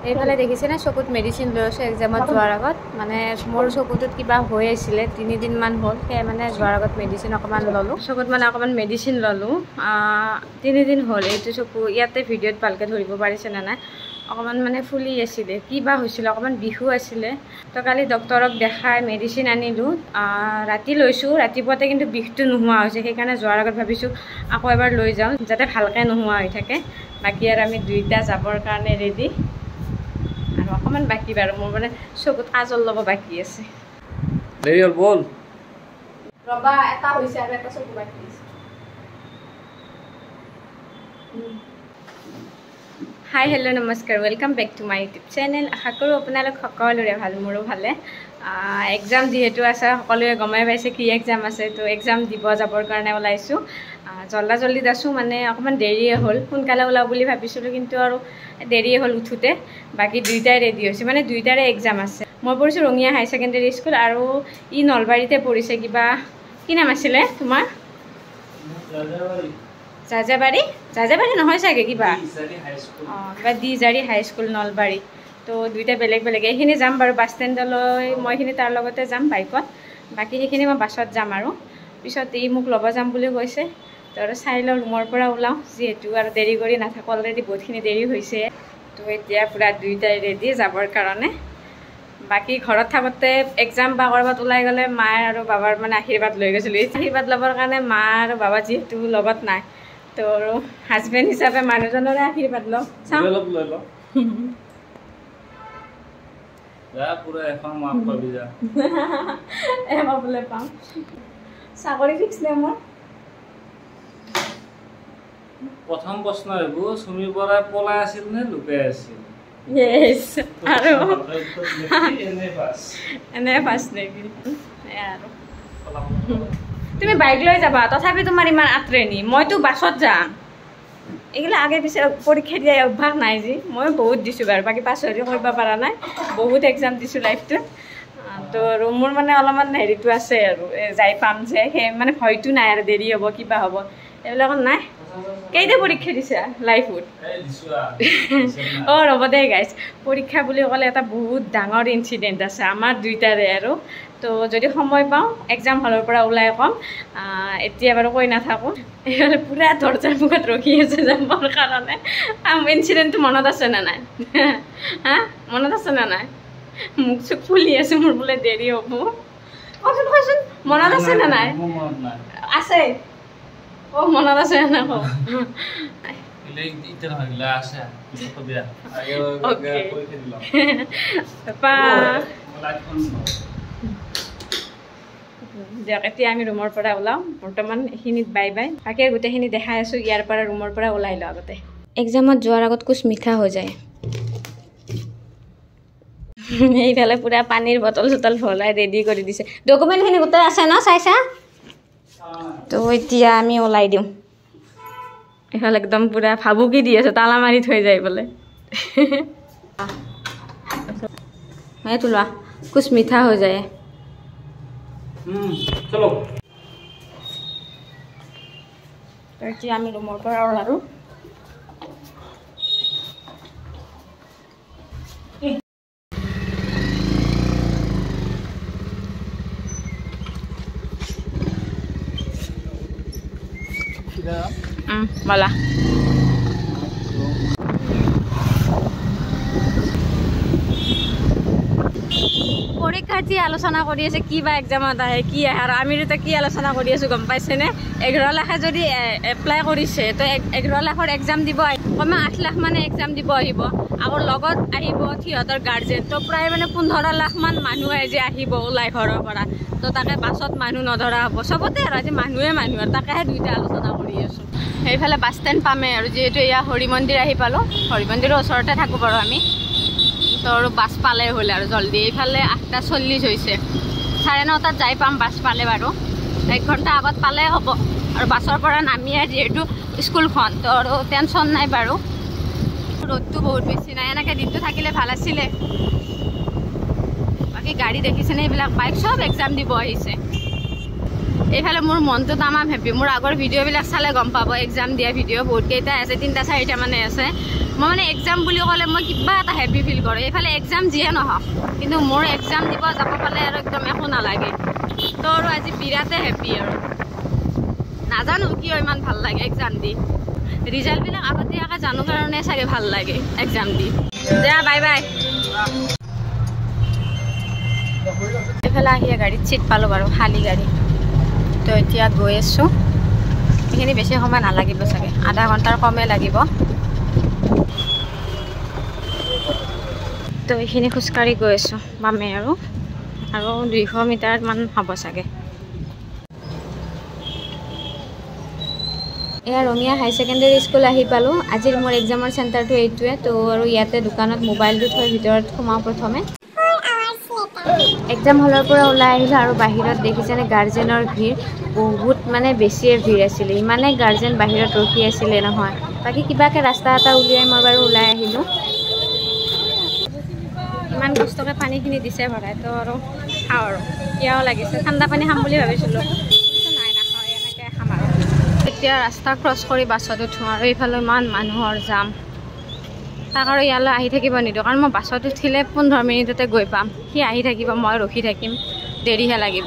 এইফালে দেখিছেনে চকুত মেডিচিন লৈ আছোঁ এক্সামত যোৱাৰ আগত মানে মোৰ চকুটোত কিবা হৈ আছিলে 3 দিনমান হ'ল সেয়ে মানে যোৱাৰ আগত মেডিচিন অকণমান ল'লোঁ চকুত মানে অকণমান মেডিচিন ল'লোঁ 3 দিন হ'ল এইটো চকু ইয়াতে ভিডিঅ'ত ভালকৈ ধৰিব পাৰিছে নে নাই অকণমান মানে ফুলি আছিলে কিবা হৈছিলে অকণমান বিহু আছিলে তো কালি ডক্টৰক দেখাই মেডিচিন আনিলোঁ ৰাতি লৈছোঁ ৰাতিপুৱাতে কিন্তু বিষটো নোহোৱা হৈছে সেইকাৰণে যোৱাৰ আগত ভাবিছোঁ আকৌ এবাৰ লৈ যাওঁ যাতে ভালকৈ নোহোৱা হৈ থাকে বাকী আৰু আমি দুইটা যাবৰ কাৰণে ৰেডি আৰু অকণমান বাকী বাৰু মোৰ মানে চকুত কাজল ল'ব বাকী আছে দেৰি হ'ল বল ৰবা এটা হৈছে আৰু এটা চকু বাকী আছে হাই হেল্ল' নমস্কাৰ welcome back to my YouTube channel আশা কৰোঁ আপোনালোক সকলোৰে ভাল মোৰো ভালে এক্সাম যিহেতু আছে সকলোৱে গমাই পাইছে কি এক্সাম আছে তো এক্সাম দিব যাবৰ কাৰণে ওলাইছোঁ জল্দিত আছোঁ মানে অকণমান দেৰিয়ে হ'ল সোনকালে ওলাওঁ বুলি ভাবিছিলোঁ কিন্তু আৰু দেৰিয়ে হ'ল উঠোঁতে বাকী দুইটাই ৰেডি হৈছে মানে দুইটাৰে এক্সাম আছে মই পঢ়িছোঁ ৰঙিয়া হাই ছেকেণ্ডেৰী স্কুল আৰু ই নলবাৰীতে পঢ়িছে কিবা কি নাম আছিলে তোমাৰ জাজাবাৰী নহয় চাগে কিবা কিবা দিজাৰী হাই স্কুল নলবাৰী তো দুইটা বেলেগ বেলেগ এইখিনি যাম বাৰু বাছ ষ্টেণ্ডলৈ মইখিনি তাৰ লগতে যাম বাইকত বাকী সেইখিনি মই বাছত যাম আৰু পিছত ই মোক ল'ব যাম বুলি কৈছে তো আৰু চাই লওঁ ৰুমৰ পৰা ওলাওঁ যিহেতু আৰু দেৰি কৰি নাথাকোঁ অলৰেডি বহুতখিনি দেৰি হৈছে তো এতিয়া পূৰা দুইটাই ৰেডি যাবৰ কাৰণে বাকী ঘৰত থাকোঁতে এক্সাম বা ক'ৰবাত ওলাই গ'লে মায়ে আৰু বাবাৰ মানে আশীৰ্বাদ লৈ গৈছিলোঁ আশীৰ্বাদ ল'বৰ কাৰণে মা আৰু বাবা যিহেতু লগত নাই তো আৰু হাজবেণ্ড হিচাপে মানুহজনৰে আশীৰ্বাদ লওঁ চাওঁ বোলে পাওঁ চাকৰি ফিক্স নে মোৰ প্ৰথম প্ৰশ্ন এইবোৰ চুমি বৰাই পলাই আছিল নে লুকাই আছিল আৰু এনে ফাৰ্ষ্ট নেকি আৰু তুমি বাইক লৈ যাবা তথাপি তোমাৰ ইমান আঁতৰেনি মইতো বাছত যাম এইগিলা আগে পিছে পৰীক্ষা দিয়া অভ্যাস নাই যি মই বহুত দিছোঁ বাৰু বাকী পাছৰি কৰিব পৰা নাই বহুত এক্সাম দিছোঁ লাইফটোত তো আৰু মোৰ মানে অলপমান হেৰিটো আছে আৰু যাই পাম যে সেই মানে ভয়টো নাই আৰু দেৰি হ'ব কিবা হ'ব এইবিলাকত নাই কেইটা পৰীক্ষা দিছা লাইফত ৰ'ব দে গাইজ পৰীক্ষা বুলি ক'লে এটা বহুত ডাঙৰ ইনচিডেণ্ট আছে আমাৰ দুইটাৰে আৰু তো যদি সময় পাওঁ এক্সাম হলৰ পৰা ওলাই ক'ম এতিয়া বাৰু কৈ নাথাকোঁ এইফালে পূৰা দৰজাৰ মুখত ৰখি আছে যাবৰ কাৰণে ইনচিডেণ্টটো মনত আছে নে নাই হা মনত আছে নে নাই মুখ চুখ ফুলি আছে মোৰ বোলে দেৰি হ'ব কচোন মনত আছে নে নাই আছে মনত আছে না দিয়ক এতিয়া আমি ৰুমৰ পৰা ওলাওঁ বৰ্তমান এইখিনিত বাই বাই বাকী গোটেইখিনি দেখাই আছোঁ ইয়াৰ পৰা ৰুমৰ পৰা ওলাই লওঁ আগতে এক্সামত যোৱাৰ আগত কুছ মিঠা হৈ যায় এইফালে পূৰা পানীৰ বটল চটল ভৰাই ৰেডি কৰি দিছে ডকুমেণ্টখিনি গোটেই আছে ন চাইছা তো এতিয়া আমি ওলাই দিওঁ এইফালে একদম পূৰা ভাবুকি দি আছে তালা মাৰি থৈ যায় বোলে এইটো লোৱা কুছ মিঠা হৈ যায় চলো এতিয়া আমি ৰুমৰ পৰা ওলালোঁ বলা পৰীক্ষাৰ্থী আলোচনা কৰি আছে কি বা এক্সামত আহে কি আহে আৰু আমি এতিয়া কি আলোচনা কৰি আছোঁ গম পাইছেনে 11 লাখে যদি এপ্লাই কৰিছে তো 11 লাখৰ এক্সাম দিব কমে 8 লাখ মানে এক্সাম দিব আহিব আকৌ লগত আহিব সিহঁতৰ গাৰ্জেন তো প্ৰায় মানে 15 লাখ মান মানুহ যে আহিব ওলাই ঘৰৰ পৰা তো তাকে বাছত মানুহ নধৰা হ'ব চবতে আৰু আজি মানুহে আৰু তাকেহে দুইটা আলোচনা কৰি আছোঁ সেইফালে বাছ ষ্টেণ্ড পামেই আৰু যিহেতু এয়া হৰি মন্দিৰ আহি পালোঁ হৰি মন্দিৰৰ ওচৰতে থাকোঁ বাৰু আমি তো আৰু বাছ পালে হ'ল আৰু জল্দি এইফালে 8:40 হৈছে 9:30 যাই পাম বাছ পালে বাৰু 1 ঘণ্টা আগত পালে হ'ব আৰু বাছৰ পৰা নামিয়ে যিহেতু স্কুলখন তো আৰু টেনশ্যন নাই বাৰু ৰ'দটো বহুত বেছি নাই এনেকৈ দিনটো থাকিলে ভাল আছিলে বাকী গাড়ী দেখিছেনে এইবিলাক বাইক চব এক্সাম দিব আহিছে এইফালে মোৰ মনটো তামাম হেপি মোৰ আগৰ ভিডিঅ'বিলাক চালে গম পাব এক্সাম দিয়া ভিডিঅ' বহুত কেইটা আছে 3-4টা মানে আছে মই মানে এক্সাম বুলি ক'লে মই কিবা এটা হেপী ফিল কৰোঁ এইফালে এক্সাম যিয়ে নহওক কিন্তু মোৰ এক্সাম দিব যাব পালে আৰু একদম একো নালাগে তো আৰু আজি বিৰাটে হেপী আৰু নাজানো কিয় ইমান ভাল লাগে এক্সাম দি ৰিজাল্টবিলাক আগতীয়াকৈ জানো কাৰণে চাগে ভাল লাগে এক্সাম দি দিয়া বাই বাই এইফালে আহিয়ে গাড়ীত চিট পালোঁ বাৰু খালী গাড়ী তো এতিয়া গৈ আছোঁ এইখিনি বেছি সময় নালাগিব চাগে আধা ঘণ্টাৰ কমে লাগিব তো এইখিনি খোজকাঢ়ি গৈ আছোঁ বামে আৰু 200 মিটাৰমান হ'ব চাগে এয়া ৰঙিয়া হাই ছেকেণ্ডেৰী স্কুল আহি পালোঁ আজিৰ মোৰ এক্সামৰ চেণ্টাৰটো এইটোৱে তো আৰু ইয়াতে দোকানত মোবাইলটো থৈ ভিতৰত সোমাওঁ প্ৰথমে এক্সাম হলৰ পৰা ওলাই আহিলোঁ আৰু বাহিৰত দেখিছেনে গাৰ্জেনৰ ভিৰ বহুত মানে বেছিয়ে ভিৰ আছিলে ইমানে গাৰ্জেন বাহিৰত ৰখি আছিলে নহয় বাকী কিবাকে ৰাস্তা এটা উলিয়াই মই বাৰু ওলাই আহিলোঁ ইমান কষ্টকৈ পানীখিনি দিছে ভৰাই তো আৰু খাওঁ আৰু পিয়াও লাগিছে ঠাণ্ডা পানী খাম বুলি ভাবিছিলোঁ নাই নাখাওঁ এনেকৈ খাম আৰু এতিয়া ৰাস্তা ক্ৰছ কৰি বাছত উঠোঁ আৰু এইফালে ইমান মানুহৰ যাম তাক আৰু ইয়ালৈ আহি থাকিব নিদিওঁ কাৰণ মই বাছত উঠিলে 15 মিনিটতে গৈ পাম সি আহি থাকিব মই ৰখি থাকিম দেৰিহে লাগিব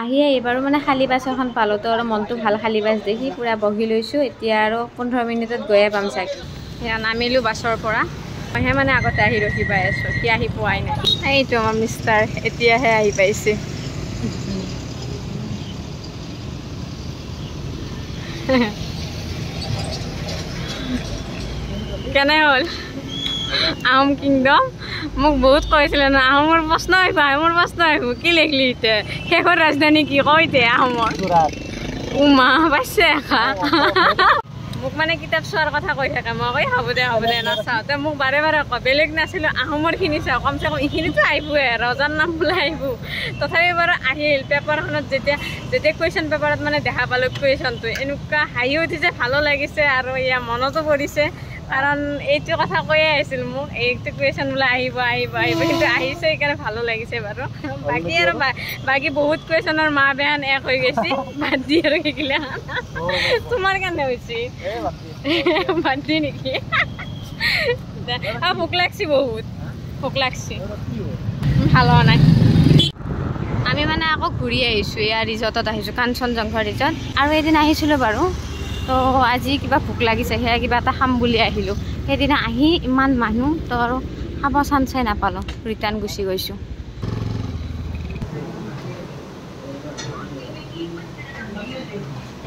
আহিয়ে এইবাৰো মানে খালী বাছ এখন পালোঁ তো আৰু মনটো ভাল খালী বাছ দেখি পূৰা বহি লৈছোঁ এতিয়া আৰু 15 মিনিটত গৈয়ে পাম চাগে সেয়া নামিলোঁ বাছৰ পৰা মইহে মানে আগতে আহি ৰখি পাই আছোঁ সি আহি পোৱাই নাই এইটো আমাৰ মিষ্টাৰ এতিয়াহে আহি পাইছে কেনে হ'ল আহোম কিংডম মোক বহুত কৈছিলে ন আহোমৰ প্ৰশ্ন আহিব কি লিখলি এতিয়া শেষৰ ৰাজধানী কি কয় এতিয়া আহোমৰ উমা পাইছে এখা মোক মানে কিতাপ চোৱাৰ কথা কৈ থাকে মই কৈ হ'ব দে নাচাওঁ তো মোক বাৰে বাৰে কয় বেলেগ নাছিলোঁ আহোমৰখিনি চাওঁ কমচে কম এইখিনিতো আহিবই ৰজাৰ নাম বোলে আহিব তথাপি বাৰু আহিল পেপাৰখনত যেতিয়া কুৱেশ্যন পেপাৰত মানে দেখা পালোঁ কুৱেশ্যনটো এনেকুৱা হাঁহি উঠিছে ভালো লাগিছে আৰু এয়া মনতো পৰিছে কাৰণ এইটো কথা কৈয়ে আহিছিল মোক এইটো কুৱেশ্যন বোলে আহিব কিন্তু আহিছে সেইকাৰণে ভালো লাগিছে বাৰু বাকী আৰু বাকী বহুত কুৱেশ্যনৰ মা বেহান এক হৈ গৈছে বাদ দি আৰু শিকিলে তোমাৰ কাৰণে হৈছে বাদ দি নেকি ভোক লাগছে বহুত ভোক লাগছে ভাল হোৱা নাই আমি মানে আকৌ ঘূৰি আহিছোঁ এয়া ৰিজৰ্টত আহিছোঁ কাঞ্চনজংঘা ৰিজৰ্ট আৰু এদিন আহিছিলোঁ বাৰু তো আজি কিবা ভোক লাগিছে সেয়া কিবা এটা খাম বুলি আহিলোঁ সেইদিনা আহি ইমান মানুহ তো আৰু খাব চান্সেই নাপালোঁ ৰিটাৰ্ণ গুচি গৈছোঁ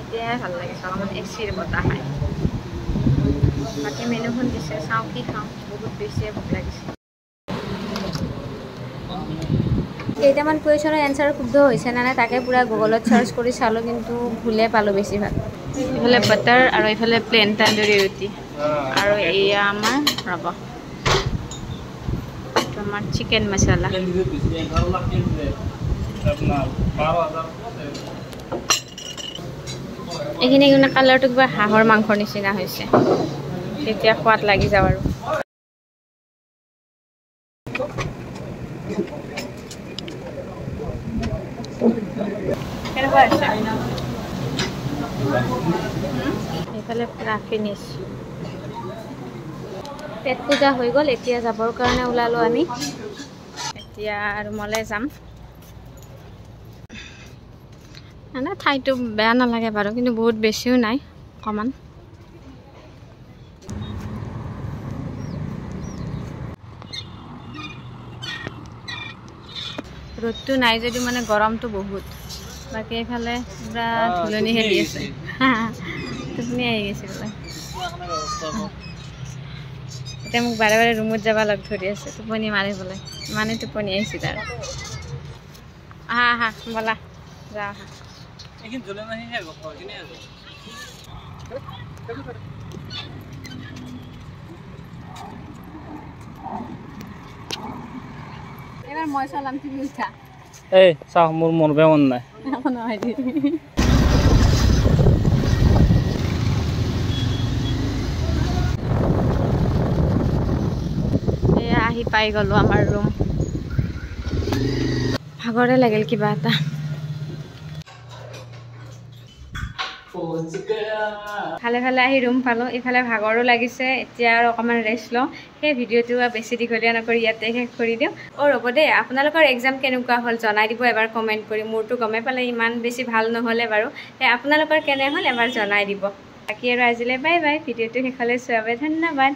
এতিয়াই ভাল লাগিছে অলপমান এচিৰ বতাহ খাই বাকী মেনুখন দিছে চাওঁ কি খাওঁ বহুত বেছিয়ে ভোক লাগিছে কেইটামান কুৱেশ্যনৰ এনচাৰ শুদ্ধ হৈছে নে নাই তাকে পূৰা গুগলত চাৰ্চ কৰি চালোঁ কিন্তু ভুলে পালোঁ বেছিভাগ এইফালে বাটাৰ আৰু এইফালে প্লেন তান্দুৰী ৰুটি আৰু এয়া আমাৰ ৰ'ব এইটো আমাৰ চিকেন মছলা এইখিনি মানে কালাৰটো কিবা হাঁহৰ মাংসৰ নিচিনা হৈছে তেতিয়া সোৱাদ লাগি যাওঁ আৰু কেনেকুৱা হৈছে এইফালে পুৰা ফিনিছ পেট পূজা হৈ গ'ল এতিয়া যাবৰ কাৰণে ওলালোঁ আমি এতিয়া ৰুমলৈ যাম মানে ঠাইটো বেয়া নালাগে বাৰু কিন্তু বহুত বেছিও নাই অকণমান ৰ'দটো নাই যদিও মানে গৰমটো বহুত বাকী এইফালে পুৰা ধুলনি খেলি আছে টোপনি আহি গৈছে বোলে এতিয়া মোক বাৰে বাৰে ৰুমত যাব লগ ধৰি আছে টোপনি মাৰিবলৈ ইমানেই টোপনি আহিছে তাৰ আহা ব'লা যাওঁ আহা এবাৰ মই চলাম তুমি উঠা এই চাওঁ মোৰ মৰবে মন নাই এয়া আহি পাই গ'লোঁ আমাৰ ৰুম ভাগৰে লাগিল কিবা এটা ভালে ভালে আহি ৰুম পালোঁ ইফালে ভাগৰো লাগিছে এতিয়া আৰু অকণমান ৰেষ্ট লওঁ সেই ভিডিঅ'টো বেছি দীঘলীয়া নকৰি ইয়াতে শেষ কৰি দিওঁ ৰ'ব দেই আপোনালোকৰ এক্সাম কেনেকুৱা হ'ল জনাই দিব এবাৰ কমেণ্ট কৰি মোৰতো গমে পালে ইমান বেছি ভাল নহ'লে বাৰু আপোনালোকৰ কেনে হ'ল এবাৰ জনাই দিব বাকী আৰু আজিলৈ বাই বাই ভিডিঅ'টো শেষলৈ চোৱাৰ বাবে ধন্যবাদ